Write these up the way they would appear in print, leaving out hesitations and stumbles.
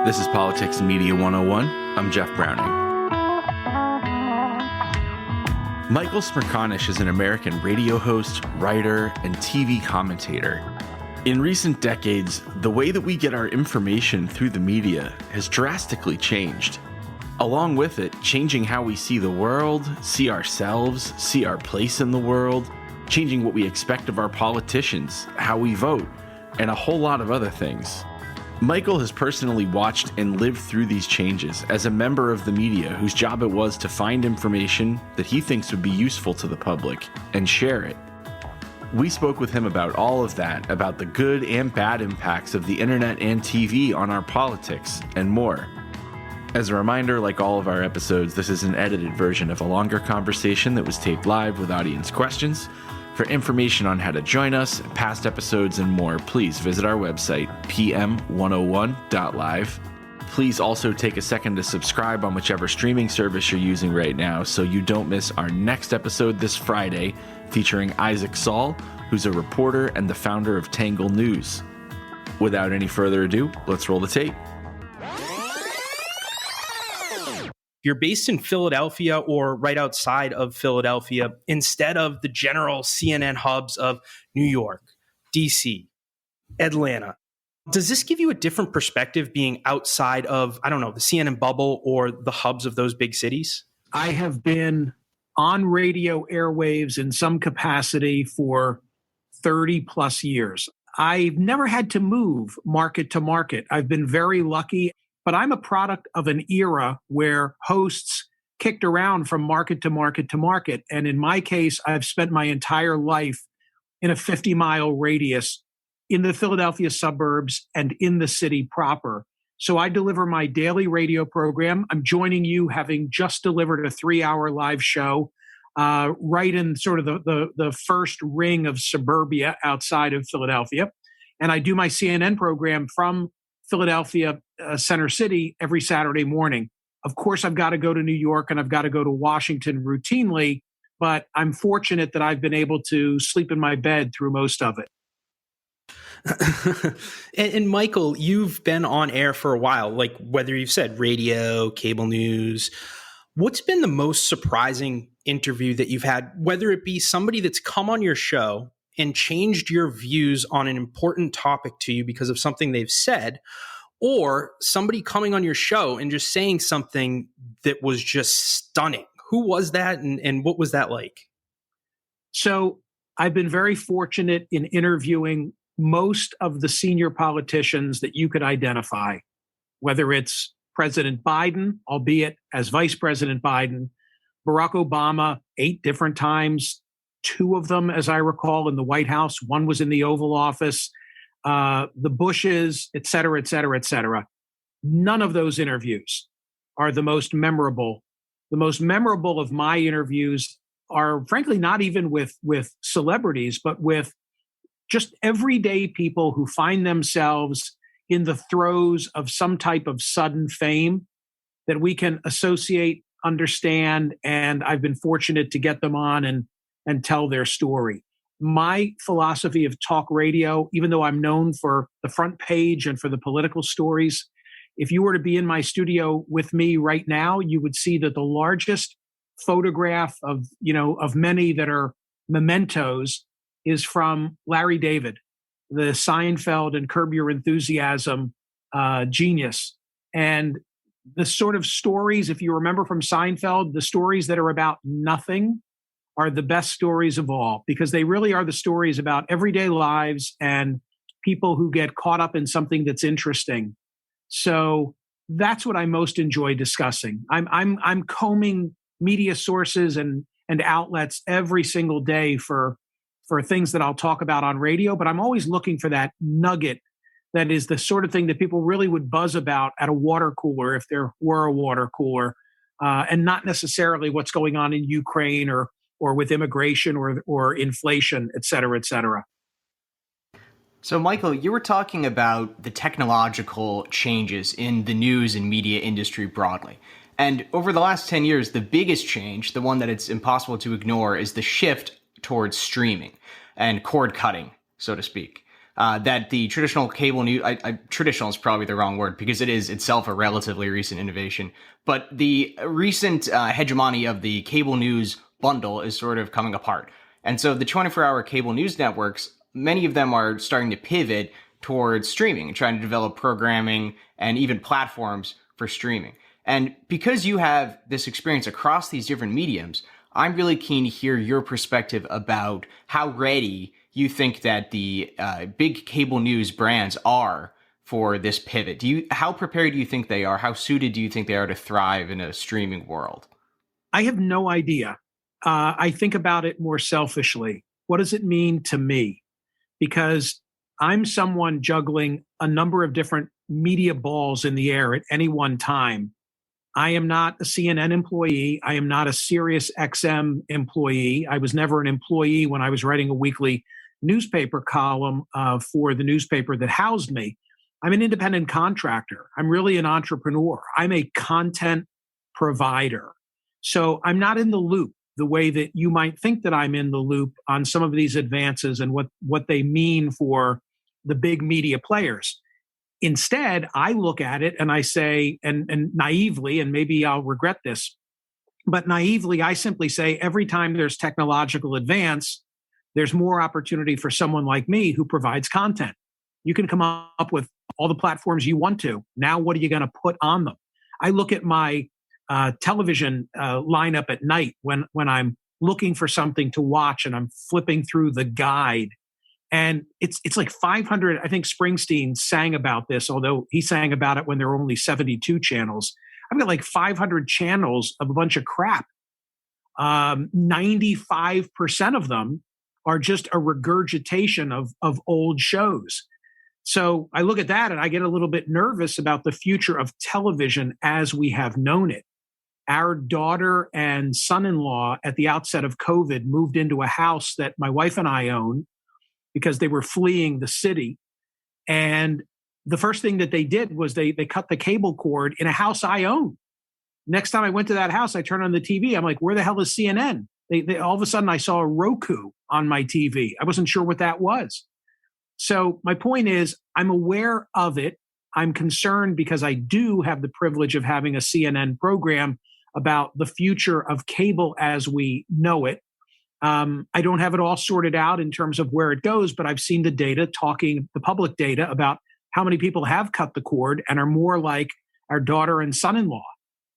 This is Politics and Media 101. I'm Jeff Browning. Michael Smerconish is an American radio host, writer, and TV commentator. In recent decades, the way that we get our information through the media has drastically changed. Along with it, changing how we see the world, see ourselves, see our place in the world, changing what we expect of our politicians, how we vote, and a whole lot of other things. Michael has personally watched and lived through these changes as a member of the media whose job it was to find information that he thinks would be useful to the public and share it. We spoke with him about all of that, about the good and bad impacts of the internet and TV on our politics, and more. As a reminder, like all of our episodes, this is an edited version of a longer conversation that was taped live with audience questions. For information on how to join us, past episodes, and more, please visit our website, pm101.live. Please also take a second to subscribe on whichever streaming service you're using right now so you don't miss our next episode this Friday featuring Isaac Saul, who's a reporter and the founder of Tangle News. Without any further ado, let's roll the tape. You're based in Philadelphia or right outside of Philadelphia instead of the general CNN hubs of New York, DC, Atlanta. Does this give you a different perspective being outside of, the CNN bubble or the hubs of those big cities? I have been on radio airwaves in some capacity for 30 plus years. I've never had to move market to market. I've been very lucky. But I'm a product of an era where hosts kicked around from market to market to market. And in my case, I've spent my entire life in a 50-mile radius in the Philadelphia suburbs and in the city proper. So I deliver my daily radio program. I'm joining you having just delivered a 3-hour live show right in sort of the first ring of suburbia outside of Philadelphia. And I do my CNN program from Philadelphia Center City every Saturday morning. Of course, I've got to go to New York and I've got to go to Washington routinely, but I'm fortunate that I've been able to sleep in my bed through most of it. And Michael, you've been on air for a while, like whether you've said radio, cable news. What's been the most surprising interview that you've had, whether it be somebody that's come on your show and changed your views on an important topic to you because of something they've said, or somebody coming on your show and just saying something that was just stunning? Who was that and what was that like? So I've been very fortunate in interviewing most of the senior politicians that you could identify, whether it's President Biden, albeit as Vice President Biden, Barack Obama 8 different times, 2 of them, as I recall, in the White House. 1 was in the Oval Office, the Bushes, et cetera, et cetera, et cetera. None of those interviews are the most memorable. The most memorable of my interviews are, frankly, not even with celebrities, but with just everyday people who find themselves in the throes of some type of sudden fame that we can associate, understand, and I've been fortunate to get them on and tell their story. My philosophy of talk radio, even though I'm known for the front page and for the political stories, if you were to be in my studio with me right now, you would see that the largest photograph of many that are mementos is from Larry David, the Seinfeld and Curb Your Enthusiasm genius. And the sort of stories, if you remember from Seinfeld, the stories that are about nothing are the best stories of all, because they really are the stories about everyday lives and people who get caught up in something that's interesting. So that's what I most enjoy discussing. I'm combing media sources and outlets every single day for things that I'll talk about on radio, but I'm always looking for that nugget that is the sort of thing that people really would buzz about at a water cooler, if there were a water cooler, and not necessarily what's going on in Ukraine or with immigration or inflation, et cetera, et cetera. So, Michael, you were talking about the technological changes in the news and media industry broadly. And over the last 10 years, the biggest change, the one that it's impossible to ignore, is the shift towards streaming and cord cutting, so to speak. that the traditional cable news, traditional is probably the wrong word because it is itself a relatively recent innovation, but the recent hegemony of the cable news bundle is sort of coming apart. And so the 24-hour cable news networks, many of them are starting to pivot towards streaming and trying to develop programming and even platforms for streaming. And because you have this experience across these different mediums, I'm really keen to hear your perspective about how ready you think that the big cable news brands are for this pivot. How prepared do you think they are? How suited do you think they are to thrive in a streaming world? I have no idea. I think about it more selfishly. What does it mean to me? Because I'm someone juggling a number of different media balls in the air at any one time. I am not a CNN employee. I am not a Sirius XM employee. I was never an employee when I was writing a weekly newspaper column for the newspaper that housed me. I'm an independent contractor. I'm really an entrepreneur. I'm a content provider. So I'm not in the loop the way that you might think that I'm in the loop on some of these advances and what they mean for the big media players. Instead, I look at it and I say, and naively, and maybe I'll regret this, but naively, I simply say every time there's technological advance, there's more opportunity for someone like me who provides content. You can come up with all the platforms you want to. Now, what are you going to put on them? I look at my television lineup at night when I'm looking for something to watch and I'm flipping through the guide. And it's like 500, I think Springsteen sang about this, although he sang about it when there were only 72 channels. I've got like 500 channels of a bunch of crap. 95% of them are just a regurgitation of old shows. So I look at that and I get a little bit nervous about the future of television as we have known it. Our daughter and son-in-law at the outset of COVID moved into a house that my wife and I own because they were fleeing the city. And the first thing that they did was they cut the cable cord in a house I own. Next time I went to that house, I turned on the TV. I'm like, where the hell is CNN? They all of a sudden I saw a Roku on my TV. I wasn't sure what that was. So my point is, I'm aware of it. I'm concerned because I do have the privilege of having a CNN program about the future of cable as we know it. I don't have it all sorted out in terms of where it goes, but I've seen the data the public data about how many people have cut the cord and are more like our daughter and son-in-law.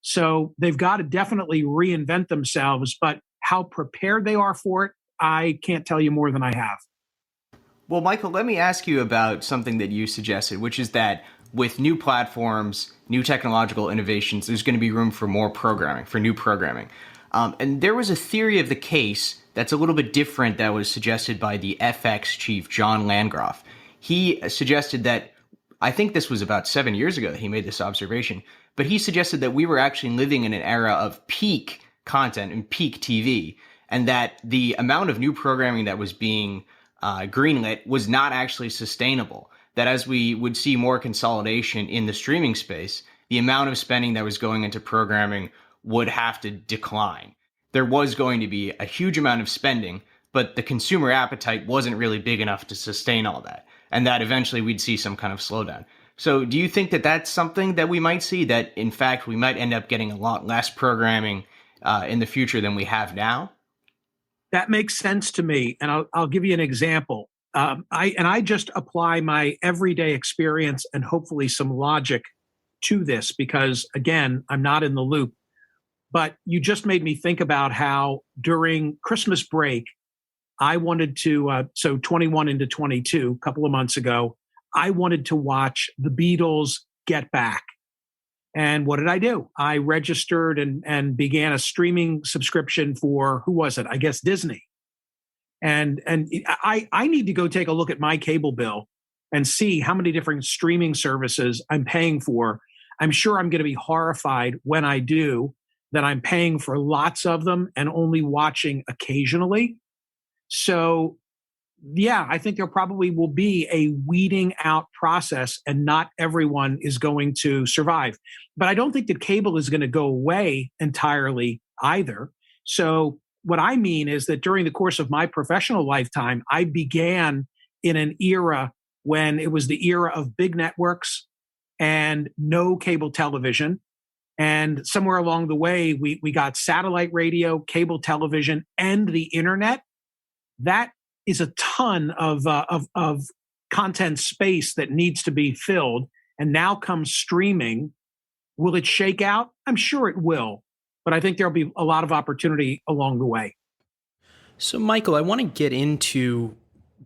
So they've got to definitely reinvent themselves, but how prepared they are for it, I can't tell you more than I have. Well, Michael, let me ask you about something that you suggested, which is that with new platforms, new technological innovations, there's going to be room for more programming, for new programming. And there was a theory of the case that's a little bit different that was suggested by the FX chief, John Landgraf. He suggested that, I think this was about 7 years ago that he made this observation, but he suggested that we were actually living in an era of peak content and peak TV, and that the amount of new programming that was being greenlit was not actually sustainable. That as we would see more consolidation in the streaming space, the amount of spending that was going into programming would have to decline. There was going to be a huge amount of spending, but the consumer appetite wasn't really big enough to sustain all that, and that eventually we'd see some kind of slowdown. So do you think that that's something that we might see, that in fact we might end up getting a lot less programming in the future than we have now? That makes sense to me, and I'll give you an example. I just apply my everyday experience and hopefully some logic to this because, again, I'm not in the loop. But you just made me think about how during Christmas break, I wanted to, so 21 into 22, a couple of months ago, I wanted to watch the Beatles Get Back. And what did I do? I registered and began a streaming subscription for, who was it? I guess Disney. And I need to go take a look at my cable bill and see how many different streaming services I'm paying for. I'm sure I'm going to be horrified when I do that I'm paying for lots of them and only watching occasionally. So, yeah, I think there probably will be a weeding out process and not everyone is going to survive. But I don't think that cable is going to go away entirely either. So what I mean is that during the course of my professional lifetime, I began in an era when it was the era of big networks and no cable television. And somewhere along the way, we got satellite radio, cable television, and the internet. That is a ton of content space that needs to be filled. And now comes streaming. Will it shake out? I'm sure it will. But I think there'll be a lot of opportunity along the way. So, Michael, I want to get into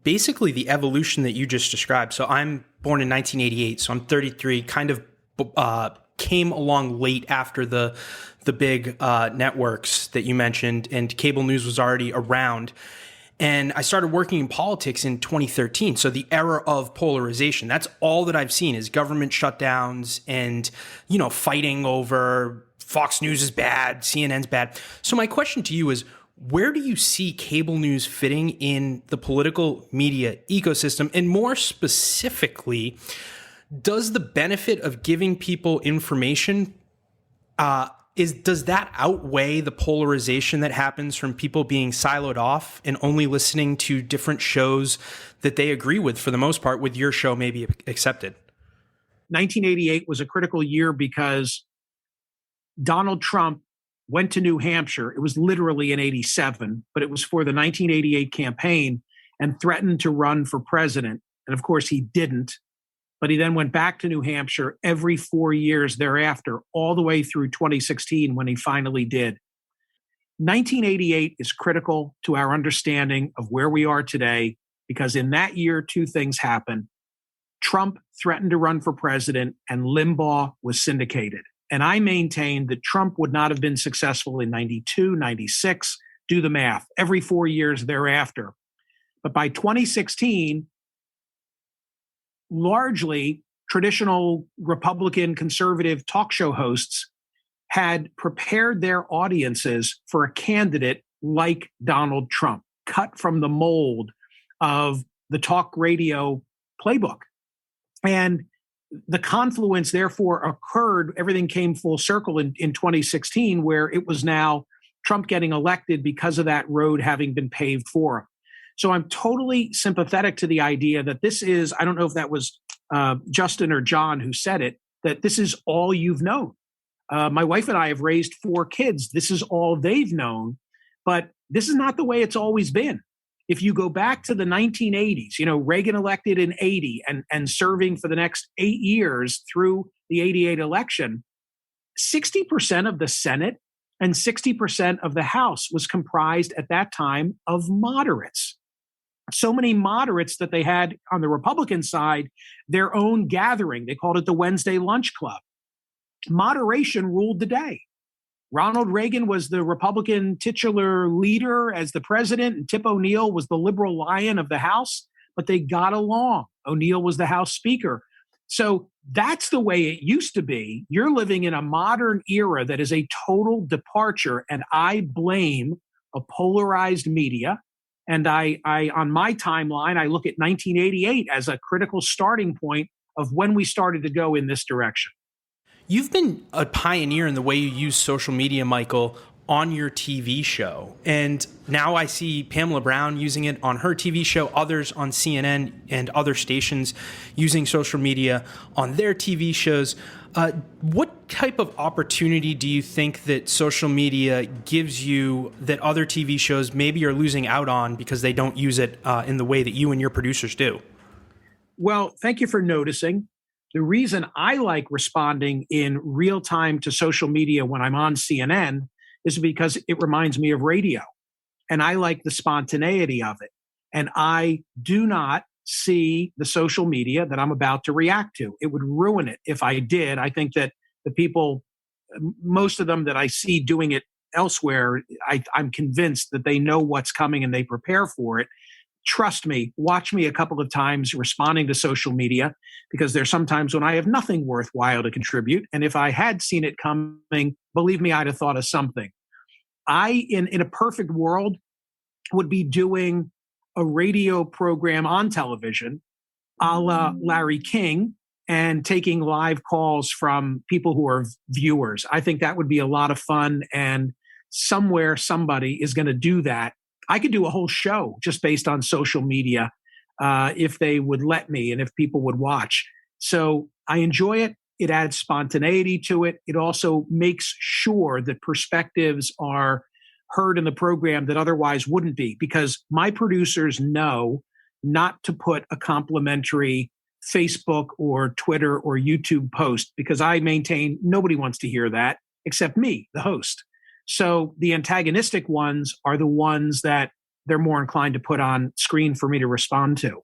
basically the evolution that you just described. So I'm born in 1988, so I'm 33, kind of came along late after the big networks that you mentioned, and cable news was already around. And I started working in politics in 2013. So the era of polarization, that's all that I've seen is government shutdowns and, fighting over Fox News is bad, CNN's bad. So my question to you is, where do you see cable news fitting in the political media ecosystem? And more specifically, does the benefit of giving people information does that outweigh the polarization that happens from people being siloed off and only listening to different shows that they agree with, for the most part, with your show maybe accepted? 1988 was a critical year because Donald Trump went to New Hampshire. It was literally in 87, but it was for the 1988 campaign, and threatened to run for president. And of course, he didn't. But he then went back to New Hampshire every 4 years thereafter, all the way through 2016 when he finally did. 1988 is critical to our understanding of where we are today, because in that year, two things happened. Trump threatened to run for president, and Limbaugh was syndicated. And I maintained that Trump would not have been successful in 92, 96, do the math, every 4 years thereafter. But by 2016, largely traditional Republican conservative talk show hosts had prepared their audiences for a candidate like Donald Trump, cut from the mold of the talk radio playbook. And the confluence, therefore, occurred. Everything came full circle in 2016, where it was now Trump getting elected because of that road having been paved for him. So I'm totally sympathetic to the idea that this is, I don't know if that was Justin or John who said it, that this is all you've known. My wife and I have raised 4 kids. This is all they've known, but this is not the way it's always been. If you go back to the 1980s, Reagan elected in 80 and serving for the next 8 years through the 88 election, 60% of the Senate and 60% of the House was comprised at that time of moderates. So many moderates that they had on the Republican side their own gathering. They called it the Wednesday Lunch Club. Moderation ruled the day. Ronald Reagan was the Republican titular leader as the president, and Tip O'Neill was the liberal lion of the House, but they got along. O'Neill was the House Speaker. So that's the way it used to be. You're living in a modern era that is a total departure, and I blame a polarized media. And I on my timeline, I look at 1988 as a critical starting point of when we started to go in this direction. You've been a pioneer in the way you use social media, Michael, on your TV show. And now I see Pamela Brown using it on her TV show, others on CNN and other stations using social media on their TV shows. What type of opportunity do you think that social media gives you that other TV shows maybe are losing out on because they don't use it in the way that you and your producers do? Well, thank you for noticing. The reason I like responding in real time to social media when I'm on CNN is because it reminds me of radio. And I like the spontaneity of it. And I do not see the social media that I'm about to react to. It would ruin it if I did. I think that the people, most of them that I see doing it elsewhere, I'm convinced that they know what's coming and they prepare for it. Trust me, watch me a couple of times responding to social media, because there's sometimes when I have nothing worthwhile to contribute. And if I had seen it coming, believe me, I'd have thought of something. I, in a perfect world, would be doing a radio program on television a la Larry King and taking live calls from people who are viewers. I think that would be a lot of fun. And somewhere somebody is going to do that. I could do a whole show just based on social media. if they would let me and if people would watch. So I enjoy it. It adds spontaneity to it. It also makes sure that perspectives are heard in the program that otherwise wouldn't be, because my producers know not to put a complimentary Facebook or Twitter or YouTube post, because I maintain nobody wants to hear that except me, the host. So the antagonistic ones are the ones that they're more inclined to put on screen for me to respond to.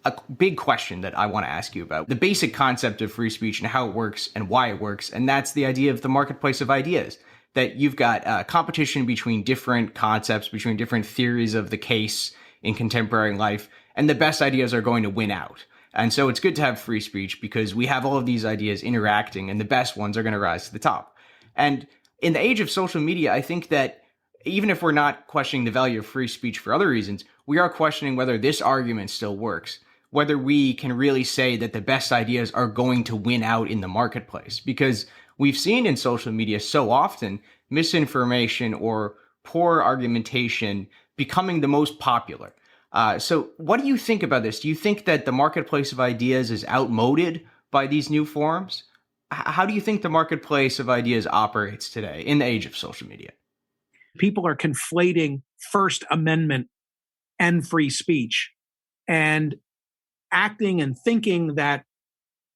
A big question that I want to ask you about the basic concept of free speech and how it works and why it works. And that's the idea of the marketplace of ideas, that you've got competition between different concepts, between different theories of the case in contemporary life, and the best ideas are going to win out. And so it's good to have free speech because we have all of these ideas interacting and the best ones are going to rise to the top. And in the age of social media, I think that even if we're not questioning the value of free speech for other reasons, we are questioning whether this argument still works, whether we can really say that the best ideas are going to win out in the marketplace. Because we've seen in social media so often misinformation or poor argumentation becoming the most popular. So what do you think about this? Do you think that the marketplace of ideas is outmoded by these new forums? How do you think the marketplace of ideas operates today in the age of social media? People are conflating First Amendment and free speech and acting and thinking that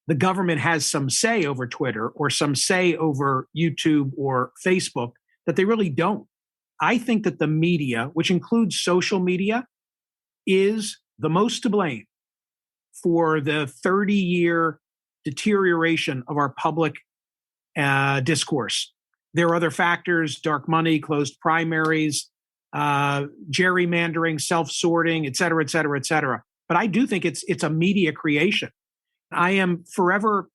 the government has some say over Twitter or some say over YouTube or Facebook that they really don't. I think that the media, which includes social media, is the most to blame for the 30-year deterioration of our public discourse. There are other factors: dark money, closed primaries, gerrymandering, self-sorting, et cetera, et cetera, et cetera. But I do think it's a media creation. I am forever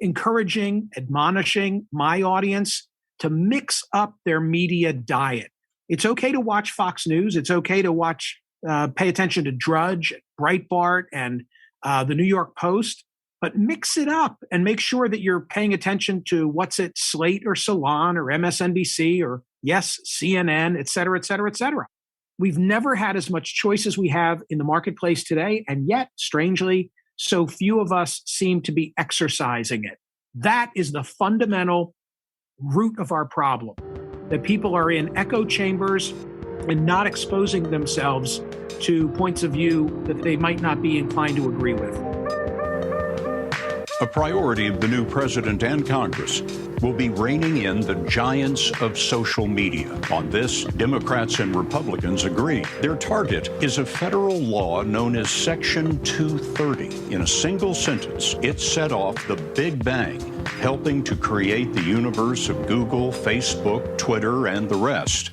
encouraging, admonishing my audience to mix up their media diet. It's okay to watch Fox News. It's okay to watch, pay attention to Drudge, Breitbart, and the New York Post, but mix it up and make sure that you're paying attention to what's at Slate or Salon or MSNBC or, yes, CNN, et cetera, et cetera, et cetera. We've never had as much choice as we have in the marketplace today, and yet, strangely, so few of us seem to be exercising it. That is the fundamental root of our problem, that people are in echo chambers and not exposing themselves to points of view that they might not be inclined to agree with. A priority of the new president and Congress will be reining in the giants of social media. On this, Democrats and Republicans agree. Their target is a federal law known as Section 230. In a single sentence, it set off the Big Bang, helping to create the universe of Google, Facebook, Twitter, and the rest.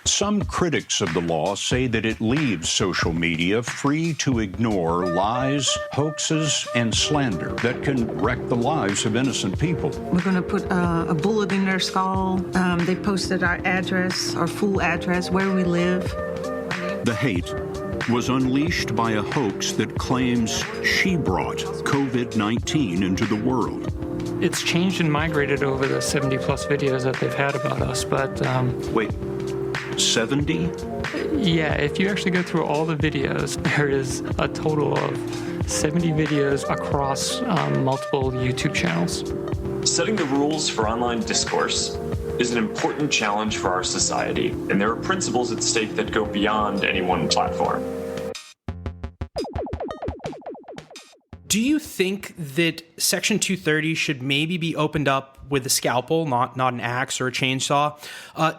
Some critics of the law say that it leaves social media free to ignore lies, hoaxes, and slander that can wreck the lives of innocent people. We're going to put a bullet in their skull. They posted our address, our full address, where we live. The hate was unleashed by a hoax that claims she brought COVID-19 into the world. It's changed and migrated over the 70-plus videos that they've had about us, but... Wait. 70? Yeah, if you actually go through all the videos, there is a total of 70 videos across multiple YouTube channels. Setting the rules for online discourse is an important challenge for our society, and there are principles at stake that go beyond any one platform. Do you think that Section 230 should maybe be opened up with a scalpel, not an axe or a chainsaw,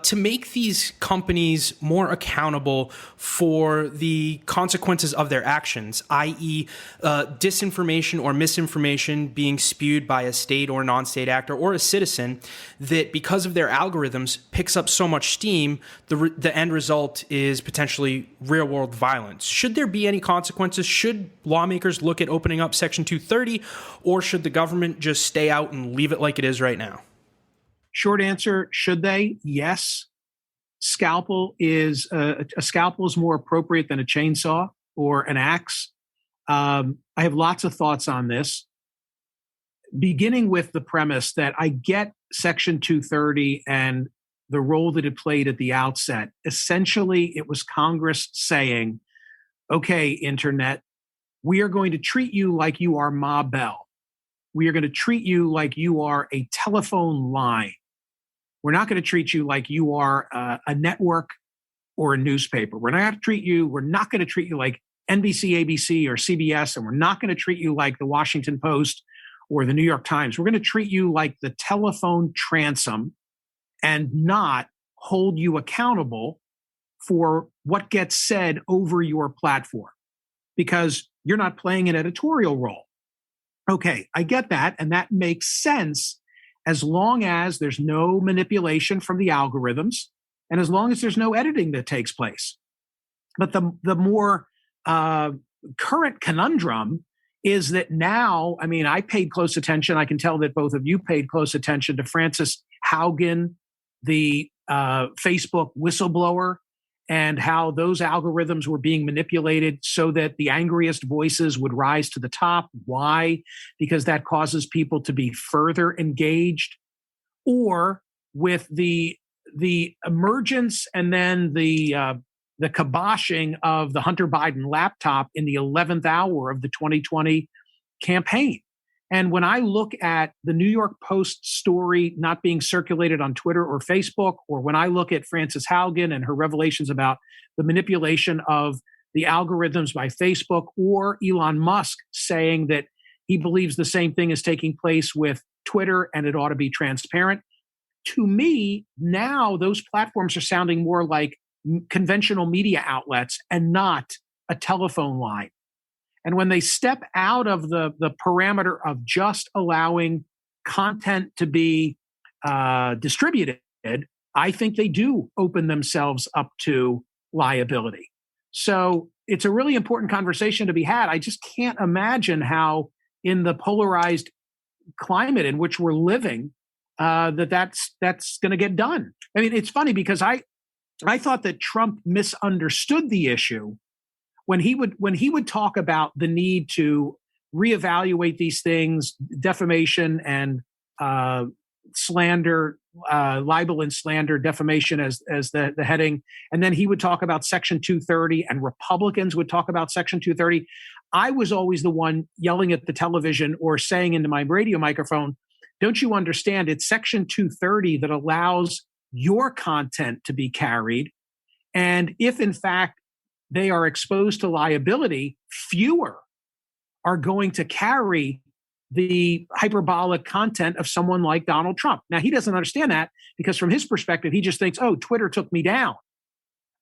to make these companies more accountable for the consequences of their actions, i.e. disinformation or misinformation being spewed by a state or non-state actor or a citizen that, because of their algorithms, picks up so much steam, the end result is potentially real-world violence? Should there be any consequences? Should lawmakers look at opening up Section 230, or should the government just stay out and leave it like it is right now? Short answer, should they? Yes. A scalpel is more appropriate than a chainsaw or an axe. I have lots of thoughts on this, beginning with the premise that I get Section 230 and the role that it played at the outset. Essentially, it was Congress saying, okay, internet, we are going to treat you like you are Ma Bell. We are going to treat you like you are a telephone line. We're not going to treat you like you are a network or a newspaper. We're not going to treat you like NBC, ABC, or CBS, and we're not going to treat you like the Washington Post or the New York Times. We're going to treat you like the telephone transom and not hold you accountable for what gets said over your platform because you're not playing an editorial role. Okay, I get that, and that makes sense as long as there's no manipulation from the algorithms and as long as there's no editing that takes place. But the more current conundrum is that now, I mean, I paid close attention. I can tell that both of you paid close attention to Frances Haugen, the Facebook whistleblower, and how those algorithms were being manipulated so that the angriest voices would rise to the top. Why? Because that causes people to be further engaged. Or with the emergence and then the kiboshing of the Hunter Biden laptop in the 11th hour of the 2020 campaign. And when I look at the New York Post story not being circulated on Twitter or Facebook, or when I look at Frances Haugen and her revelations about the manipulation of the algorithms by Facebook, or Elon Musk saying that he believes the same thing is taking place with Twitter and it ought to be transparent, to me, now those platforms are sounding more like conventional media outlets and not a telephone line. And when they step out of the parameter of just allowing content to be distributed, I think they do open themselves up to liability. So it's a really important conversation to be had. I just can't imagine how, in the polarized climate in which we're living, that's going to get done. I mean, it's funny because I thought that Trump misunderstood the issue when he would talk about the need to reevaluate these things, defamation and slander, libel and slander, defamation as the heading, and then he would talk about Section 230, and Republicans would talk about Section 230. I was always the one yelling at the television or saying into my radio microphone, "Don't you understand? It's Section 230 that allows your content to be carried, and if in fact they are exposed to liability, fewer are going to carry the hyperbolic content of someone like Donald Trump." Now, he doesn't understand that because from his perspective, he just thinks, oh, Twitter took me down.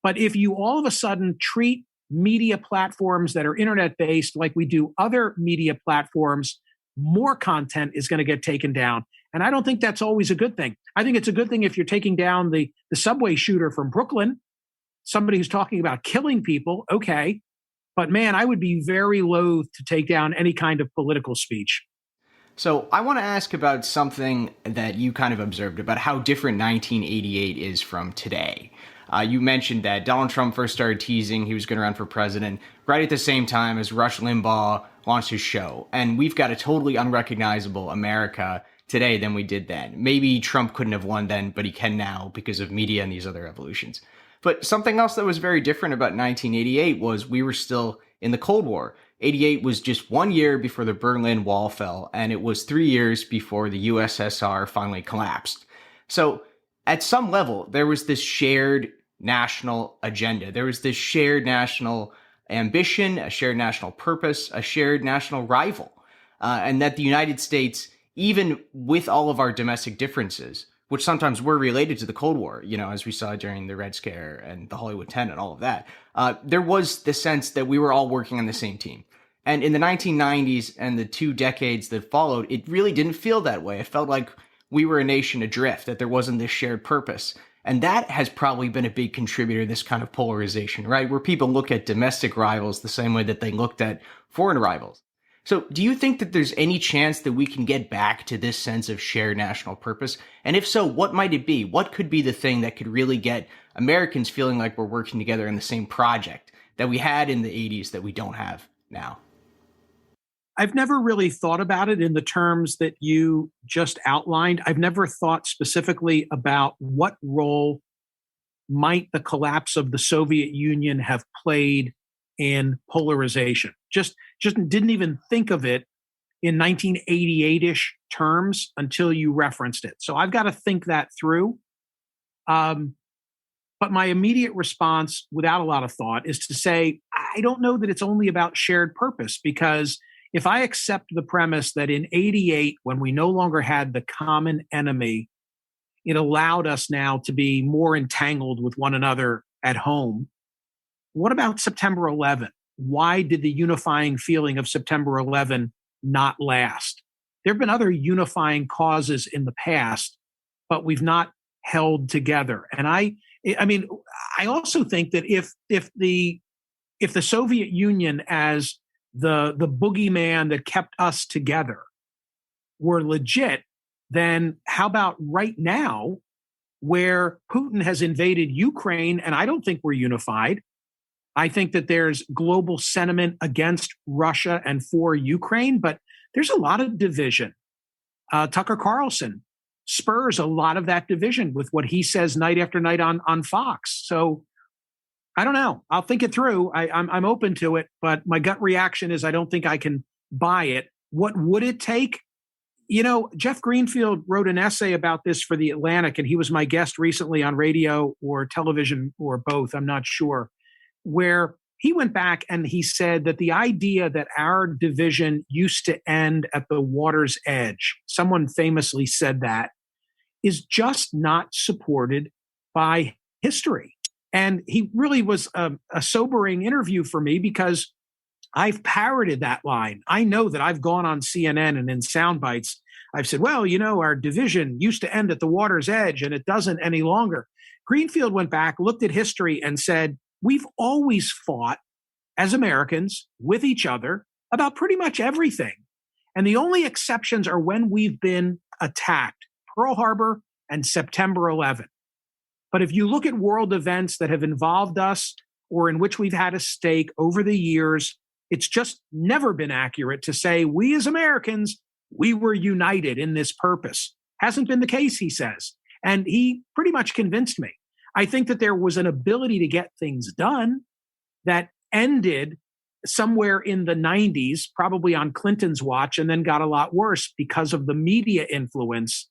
But if you all of a sudden treat media platforms that are internet-based like we do other media platforms, more content is going to get taken down. And I don't think that's always a good thing. I think it's a good thing if you're taking down the subway shooter from Brooklyn, somebody who's talking about killing people, okay. But man, I would be very loath to take down any kind of political speech. So I want to ask about something that you kind of observed about how different 1988 is from today. You mentioned that Donald Trump first started teasing he was going to run for president right at the same time as Rush Limbaugh launched his show. And we've got a totally unrecognizable America today than we did then. Maybe Trump couldn't have won then, but he can now because of media and these other evolutions. But something else that was very different about 1988 was we were still in the Cold War. 88 was just 1 year before the Berlin Wall fell, and it was 3 years before the USSR finally collapsed. So at some level, there was this shared national agenda. There was this shared national ambition, a shared national purpose, a shared national rival. And that the United States, even with all of our domestic differences, which sometimes were related to the Cold War, you know, as we saw during the Red Scare and the Hollywood 10 and all of that, there was the sense that we were all working on the same team. And in the 1990s and the 2 decades that followed, it really didn't feel that way. It felt like we were a nation adrift, that there wasn't this shared purpose. And that has probably been a big contributor to this kind of polarization, right? Where people look at domestic rivals the same way that they looked at foreign rivals. So do you think that there's any chance that we can get back to this sense of shared national purpose? And if so, what might it be? What could be the thing that could really get Americans feeling like we're working together in the same project that we had in the 80s that we don't have now? I've never really thought about it in the terms that you just outlined. I've never thought specifically about what role might the collapse of the Soviet Union have played in polarization. Just didn't even think of it in 1988-ish terms until you referenced it. So I've got to think that through. But my immediate response, without a lot of thought, is to say, I don't know that it's only about shared purpose, because if I accept the premise that in 88, when we no longer had the common enemy, it allowed us now to be more entangled with one another at home. What about September 11? Why did the unifying feeling of September 11 not last? There have been other unifying causes in the past, but we've not held together. And I mean, I also think that if the Soviet Union as the boogeyman that kept us together were legit, then how about right now, where Putin has invaded Ukraine and I don't think we're unified? I think that there's global sentiment against Russia and for Ukraine, but there's a lot of division. Tucker Carlson spurs a lot of that division with what he says night after night on Fox. So I don't know. I'll think it through. I'm open to it, but my gut reaction is I don't think I can buy it. What would it take? You know, Jeff Greenfield wrote an essay about this for The Atlantic, and he was my guest recently on radio or television or both, I'm not sure, where he went back and he said that the idea that our division used to end at the water's edge, someone famously said that, is just not supported by history. And he really was a sobering interview for me, because I've parroted that line. I know that I've gone on CNN and in sound bites, I've said, well, you know, our division used to end at the water's edge and it doesn't any longer. Greenfield went back, looked at history and said, we've always fought as Americans with each other about pretty much everything. And the only exceptions are when we've been attacked, Pearl Harbor and September 11. But if you look at world events that have involved us or in which we've had a stake over the years, it's just never been accurate to say we as Americans, we were united in this purpose. Hasn't been the case, he says. And he pretty much convinced me. I think that there was an ability to get things done that ended somewhere in the 90s, probably on Clinton's watch, and then got a lot worse because of the media influence.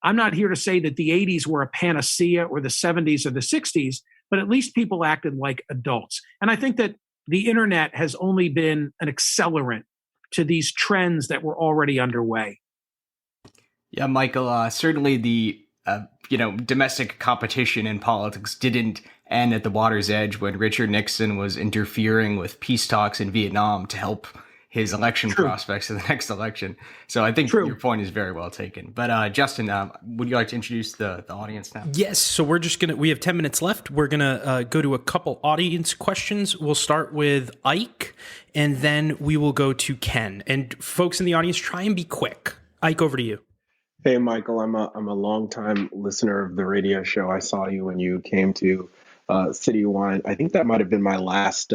I'm not here to say that the 80s were a panacea or the 70s or the 60s, but at least people acted like adults. And I think that the internet has only been an accelerant to these trends that were already underway. Yeah, Michael, certainly the domestic competition in politics didn't end at the water's edge when Richard Nixon was interfering with peace talks in Vietnam to help his election prospects in the next election. So I think your point is very well taken. But Justin, would you like to introduce the audience now? Yes. So we have 10 minutes left. We're going to go to a couple audience questions. We'll start with Ike, and then we will go to Ken. And folks in the audience, try and be quick. Ike, over to you. Hey, Michael, I'm a longtime listener of the radio show. I saw you when you came to Citywine. I think that might have been my last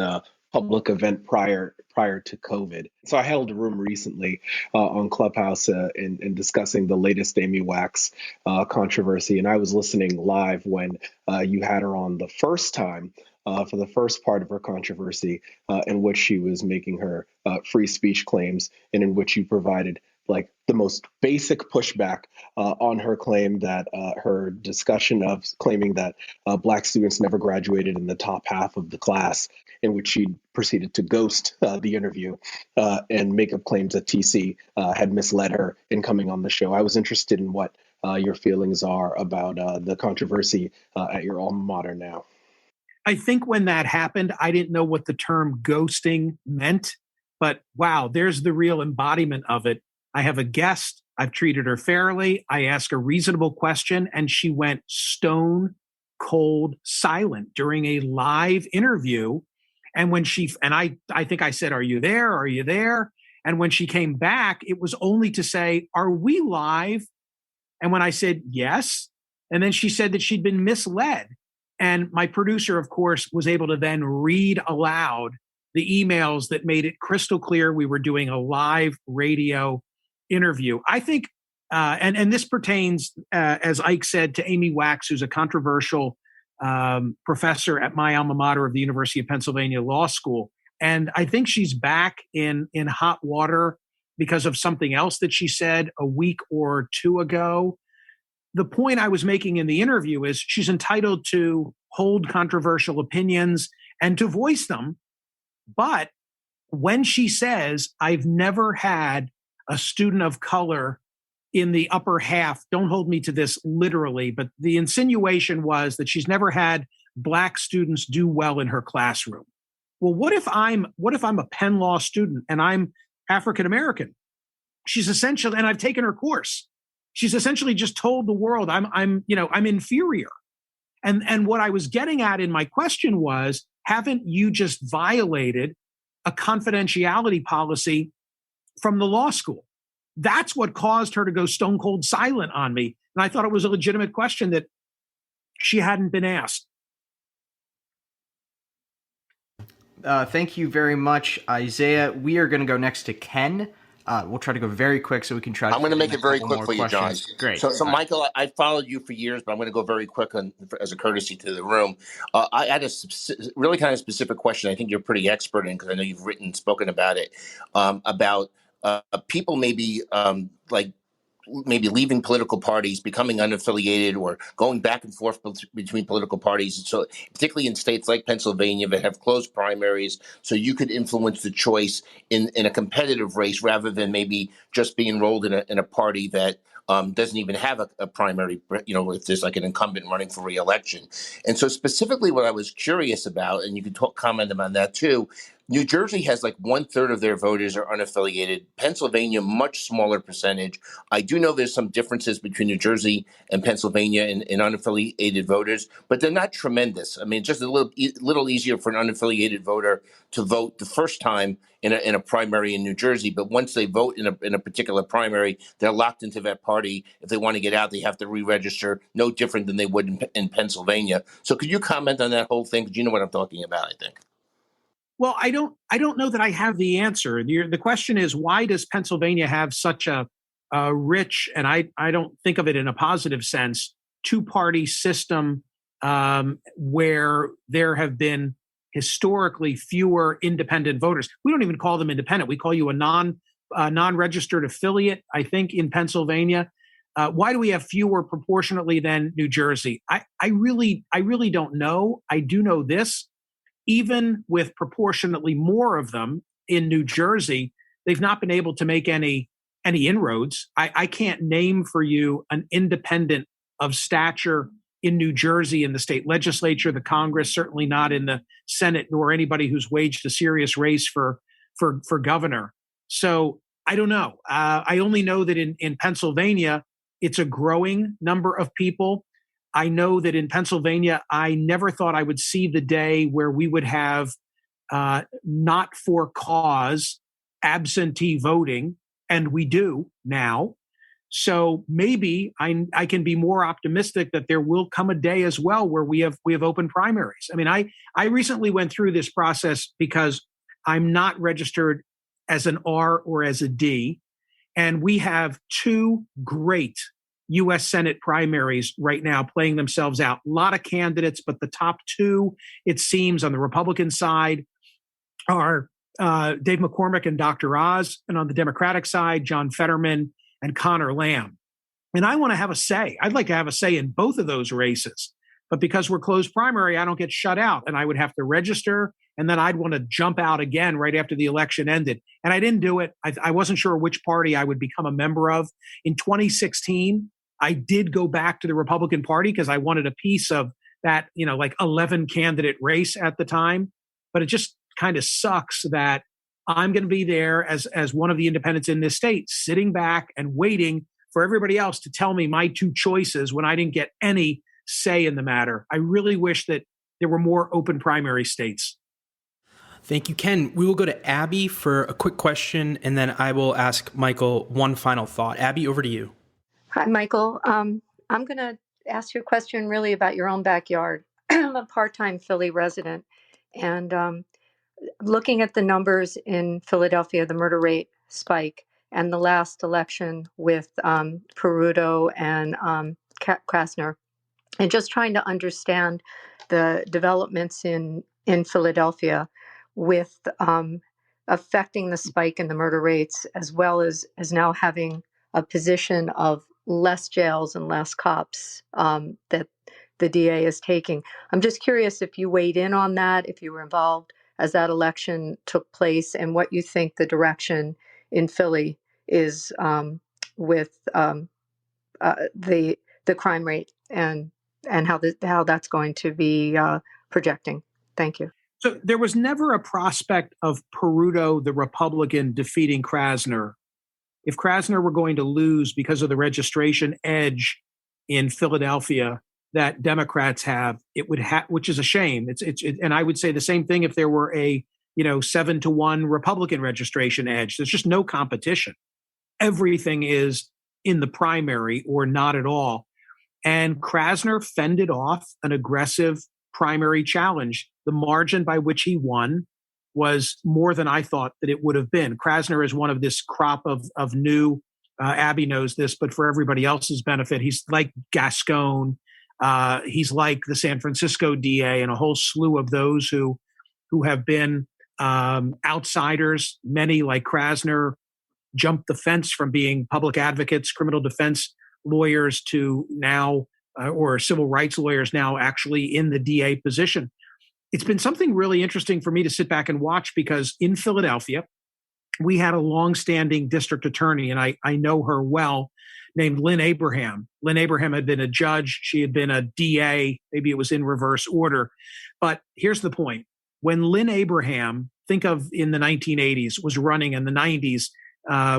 public event prior to COVID. So I held a room recently on Clubhouse in discussing the latest Amy Wax controversy. And I was listening live when you had her on the first time for the first part of her controversy in which she was making her free speech claims and in which you provided like the most basic pushback on her claim that her discussion of claiming that Black students never graduated in the top half of the class, in which she proceeded to ghost the interview and make up claims that TC had misled her in coming on the show. I was interested in what your feelings are about the controversy at your alma mater now. I think when that happened, I didn't know what the term ghosting meant, but wow, there's the real embodiment of it. I have a guest. I've treated her fairly. I asked a reasonable question, and she went stone cold silent during a live interview. And when I think I said, "Are you there? Are you there?" And when she came back, it was only to say, "Are we live?" And when I said yes, and then she said that she'd been misled. And my producer, of course, was able to then read aloud the emails that made it crystal clear we were doing a live radio interview. I think, and this pertains, as Ike said, to Amy Wax, who's a controversial professor at my alma mater of the University of Pennsylvania Law School. And I think she's back in hot water because of something else that she said a week or two ago. The point I was making in the interview is she's entitled to hold controversial opinions and to voice them. But when she says, I've never had a student of color in the upper half, don't hold me to this literally, but the insinuation was that she's never had Black students do well in her classroom. Well, what if I'm a Penn Law student and I'm African American? She's essentially, and I've taken her course. She's essentially just told the world I'm inferior. And what I was getting at in my question was, haven't you just violated a confidentiality policy from the law school? That's what caused her to go stone cold silent on me. And I thought it was a legitimate question that she hadn't been asked. Thank you very much, Isaiah. We are going to go next to Ken. We'll try to go very quick so we can try. I'm going to make it very quick for you, John. Great. So Michael, I followed you for years, but I'm going to go very quick as a courtesy to the room. I had a really kind of specific question. I think you're pretty expert in, because I know you've written and spoken about it, about people maybe maybe leaving political parties, becoming unaffiliated, or going back and forth between political parties. So particularly in states like Pennsylvania that have closed primaries, so you could influence the choice in a competitive race rather than maybe just being enrolled in a party that doesn't even have a primary, if there's like an incumbent running for re-election. And so specifically what I was curious about, and you can comment on that too, New Jersey has like 1/3 of their voters are unaffiliated. Pennsylvania, much smaller percentage. I do know there's some differences between New Jersey and Pennsylvania in unaffiliated voters, but they're not tremendous. I mean, just a little easier for an unaffiliated voter to vote the first time in a primary in New Jersey. But once they vote in a particular primary, they're locked into that party. If they want to get out, they have to re-register, no different than they would in Pennsylvania. So could you comment on that whole thing? Because you know what I'm talking about, I think. Well, I don't know that I have the answer. The question is, why does Pennsylvania have such a rich, and I don't think of it in a positive sense, two-party system where there have been historically fewer independent voters? We don't even call them independent. We call you a non-registered affiliate, I think, in Pennsylvania. Why do we have fewer proportionately than New Jersey? I really don't know. I do know this. Even with proportionately more of them in New Jersey, they've not been able to make any inroads. I can't name for you an independent of stature in New Jersey in the state legislature, the Congress, certainly not in the Senate, nor anybody who's waged a serious race for governor. So I don't know. I only know that in Pennsylvania, it's a growing number of people. I know that in Pennsylvania, I never thought I would see the day where we would have not for cause absentee voting, and we do now. So maybe I can be more optimistic that there will come a day as well where we have open primaries. I mean, I recently went through this process because I'm not registered as an R or as a D, and we have two great U.S. Senate primaries right now playing themselves out. A lot of candidates, but the top two, it seems, on the Republican side are Dave McCormick and Dr. Oz, and on the Democratic side, John Fetterman and Connor Lamb. And I want to have a say. I'd like to have a say in both of those races. But because we're closed primary, I don't get shut out, and I would have to register, and then I'd want to jump out again right after the election ended. And I didn't do it. I wasn't sure which party I would become a member of. In 2016, I did go back to the Republican Party because I wanted a piece of that, 11 candidate race at the time. But it just kind of sucks that I'm going to be there as one of the independents in this state, sitting back and waiting for everybody else to tell me my two choices when I didn't get any say in the matter. I really wish that there were more open primary states. Thank you, Ken. We will go to Abby for a quick question, and then I will ask Michael one final thought. Abby, over to you. Hi, Michael. I'm going to ask you a question really about your own backyard. I'm a part-time Philly resident, and looking at the numbers in Philadelphia, the murder rate spike, and the last election with Peruto and Krasner, and just trying to understand the developments in Philadelphia. with affecting the spike in the murder rates, as well as now having a position of less jails and less cops that the DA is taking. I'm just curious if you weighed in on that, if you were involved as that election took place, and what you think the direction in Philly is with the crime rate and how that's going to be projecting. Thank you. So there was never a prospect of Peruto, the Republican, defeating Krasner. If Krasner were going to lose because of the registration edge in Philadelphia that Democrats have, it would have, which is a shame. And I would say the same thing if there were a 7-1 Republican registration edge. There's just no competition. Everything is in the primary or not at all. And Krasner fended off an aggressive primary challenge. The margin by which he won was more than I thought that it would have been. Krasner is one of this crop of new, Abby knows this, but for everybody else's benefit, he's like Gascon. He's like the San Francisco DA and a whole slew of those who have been outsiders. Many, like Krasner, jumped the fence from being public advocates, criminal defense lawyers, to now, or civil rights lawyers now actually in the DA position. It's been something really interesting for me to sit back and watch, because in Philadelphia, we had a longstanding district attorney, and I know her well, named Lynn Abraham. Lynn Abraham had been a judge. She had been a DA. Maybe it was in reverse order. But here's the point. When Lynn Abraham, think of in the 1980s, was running, in the 90s,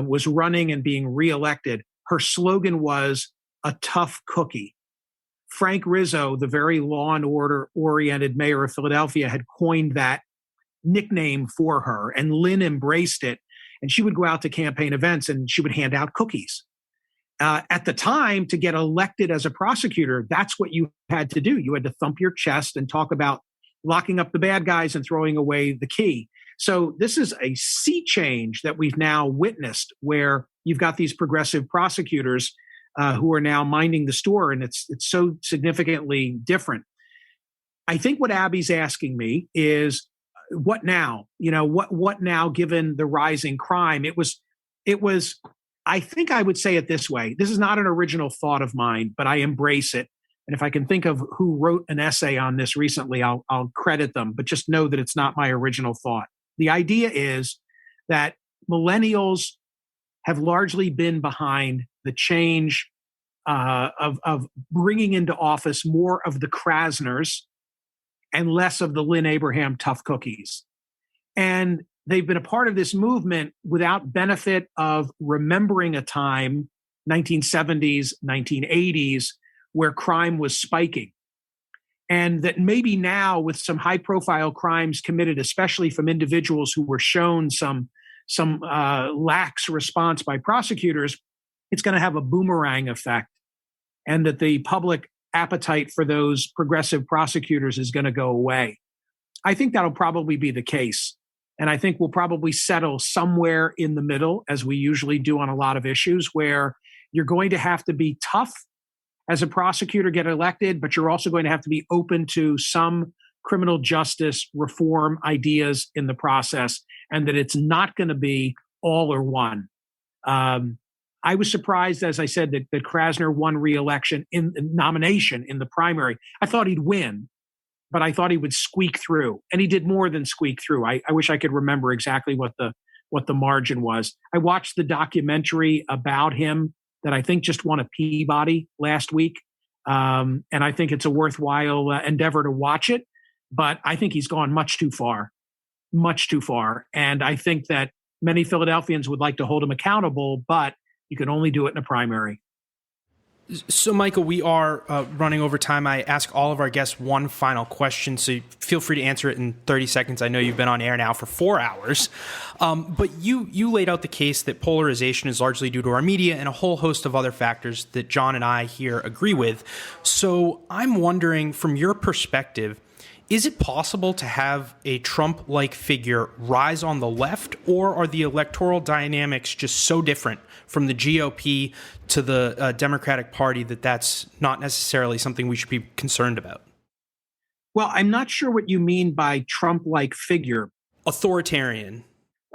was running and being reelected, her slogan was "a tough cookie." Frank Rizzo, the very law and order oriented mayor of Philadelphia, had coined that nickname for her, and Lynn embraced it. And she would go out to campaign events and she would hand out cookies. At the time, to get elected as a prosecutor, that's what you had to do. You had to thump your chest and talk about locking up the bad guys and throwing away the key. So this is a sea change that we've now witnessed, where you've got these progressive prosecutors who are now minding the store, and it's so significantly different. I think what Abby's asking me is, what now? What now, given the rising crime? It was. I think I would say it this way. This is not an original thought of mine, but I embrace it. And if I can think of who wrote an essay on this recently, I'll credit them. But just know that it's not my original thought. The idea is that millennials have largely been behind the change of bringing into office more of the Krasners and less of the Lynn Abraham tough cookies. And they've been a part of this movement without benefit of remembering a time, 1970s, 1980s, where crime was spiking. And that maybe now, with some high profile crimes committed, especially from individuals who were shown some lax response by prosecutors, it's going to have a boomerang effect, and that the public appetite for those progressive prosecutors is going to go away. I think that'll probably be the case. And I think we'll probably settle somewhere in the middle, as we usually do on a lot of issues, where you're going to have to be tough as a prosecutor, get elected, but you're also going to have to be open to some criminal justice reform ideas in the process, and that it's not going to be all or one. I was surprised, as I said, that Krasner won re-election in nomination in the primary. I thought he'd win, but I thought he would squeak through, and he did more than squeak through. I wish I could remember exactly what the margin was. I watched the documentary about him that I think just won a Peabody last week, and I think it's a worthwhile endeavor to watch it. But I think he's gone much too far, and I think that many Philadelphians would like to hold him accountable, but you can only do it in a primary. So, Michael, we are running over time. I ask all of our guests one final question, so feel free to answer it in 30 seconds. I know you've been on air now for 4 hours. But you laid out the case that polarization is largely due to our media and a whole host of other factors that John and I here agree with. So I'm wondering, from your perspective, is it possible to have a Trump-like figure rise on the left, or are the electoral dynamics just so different from the GOP to the Democratic Party that that's not necessarily something we should be concerned about? Well, I'm not sure what you mean by Trump-like figure. Authoritarian.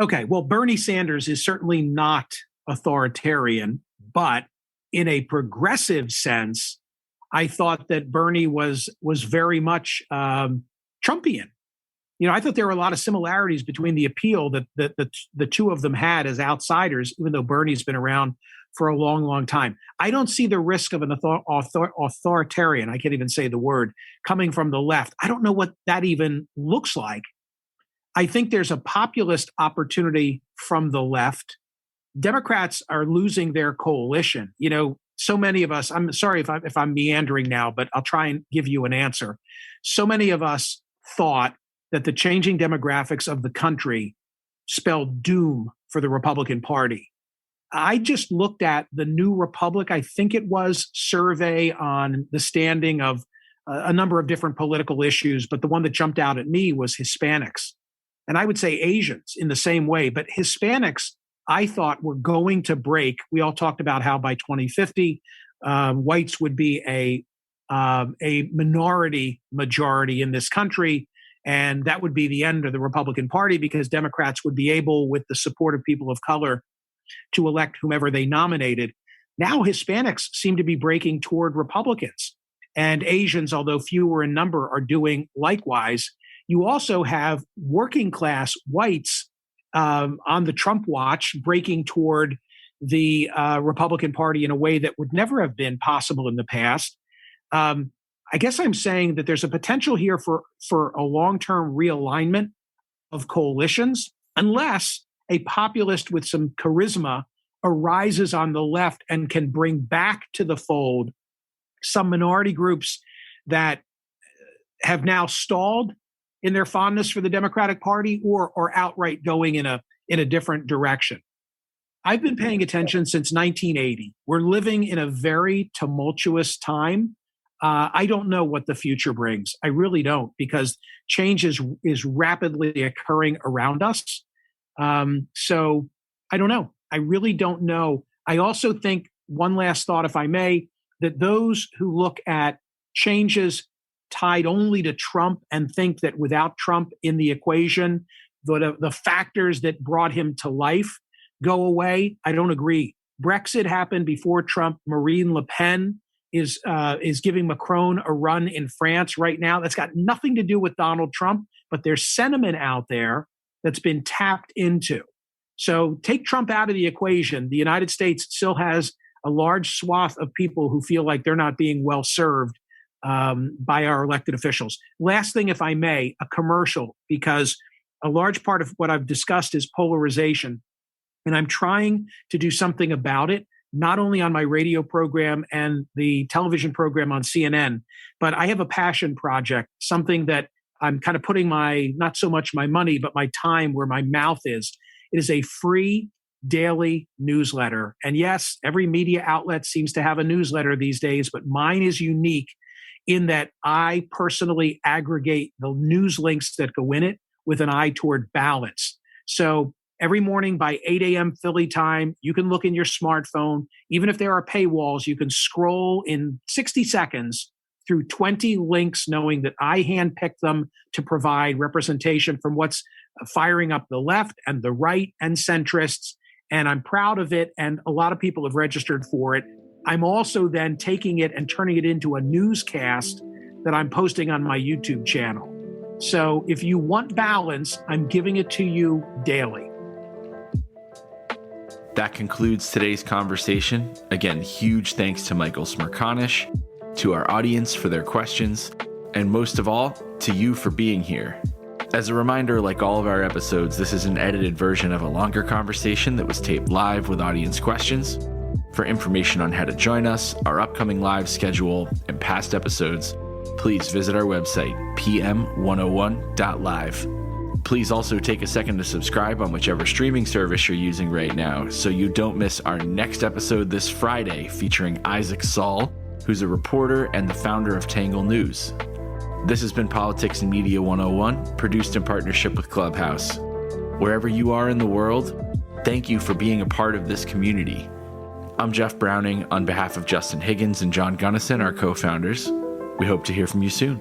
Okay, well, Bernie Sanders is certainly not authoritarian, but in a progressive sense, I thought that Bernie was very much Trumpian. You know, I thought there were a lot of similarities between the appeal that the two of them had as outsiders, even though Bernie's been around for a long, long time. I don't see the risk of an authoritarian, I can't even say the word, coming from the left. I don't know what that even looks like. I think there's a populist opportunity from the left. Democrats are losing their coalition. You know, so many of us, I'm sorry if I'm meandering now, but I'll try and give you an answer. So many of us thought that the changing demographics of the country spelled doom for the Republican Party. I just looked at the New Republic, I think it was, survey on the standing of a number of different political issues, but the one that jumped out at me was Hispanics. And I would say Asians in the same way, but Hispanics, I thought, were going to break. We all talked about how by 2050, whites would be a minority majority in this country, and that would be the end of the Republican Party because Democrats would be able, with the support of people of color, to elect whomever they nominated. Now Hispanics seem to be breaking toward Republicans, and Asians, although fewer in number, are doing likewise. You also have working class whites on the Trump watch breaking toward the Republican Party in a way that would never have been possible in the past. I guess I'm saying that there's a potential here for a long-term realignment of coalitions, unless a populist with some charisma arises on the left and can bring back to the fold some minority groups that have now stalled in their fondness for the Democratic Party or outright going in a different direction. I've been paying attention since 1980. We're living in a very tumultuous time. I don't know what the future brings. I really don't, because change is rapidly occurring around us. So I don't know. I really don't know. I also think, one last thought, if I may, that those who look at changes tied only to Trump and think that without Trump in the equation, the factors that brought him to life go away, I don't agree. Brexit happened before Trump. Marine Le Pen is giving Macron a run in France right now. That's got nothing to do with Donald Trump, but there's sentiment out there that's been tapped into. So take Trump out of the equation. The United States still has a large swath of people who feel like they're not being well served by our elected officials. Last thing, if I may, a commercial, because a large part of what I've discussed is polarization. And I'm trying to do something about it, not only on my radio program and the television program on CNN, but I have a passion project, something that I'm kind of putting not so much my money, but my time where my mouth is. It is a free daily newsletter. And yes, every media outlet seems to have a newsletter these days, but mine is unique in that I personally aggregate the news links that go in it with an eye toward balance. So every morning by 8 a.m. Philly time, you can look in your smartphone. Even if there are paywalls, you can scroll in 60 seconds through 20 links, knowing that I handpicked them to provide representation from what's firing up the left and the right and centrists. And I'm proud of it. And a lot of people have registered for it. I'm also then taking it and turning it into a newscast that I'm posting on my YouTube channel. So if you want balance, I'm giving it to you daily. That concludes today's conversation. Again, huge thanks to Michael Smerconish, to our audience for their questions, and most of all, to you for being here. As a reminder, like all of our episodes, this is an edited version of a longer conversation that was taped live with audience questions. For information on how to join us, our upcoming live schedule, and past episodes, please visit our website, pm101.live. Please also take a second to subscribe on whichever streaming service you're using right now so you don't miss our next episode this Friday featuring Isaac Saul, who's a reporter and the founder of Tangle News. This has been Politics and Media 101, produced in partnership with Clubhouse. Wherever you are in the world, thank you for being a part of this community. I'm Jeff Browning on behalf of Justin Higgins and John Gunnison, our co-founders. We hope to hear from you soon.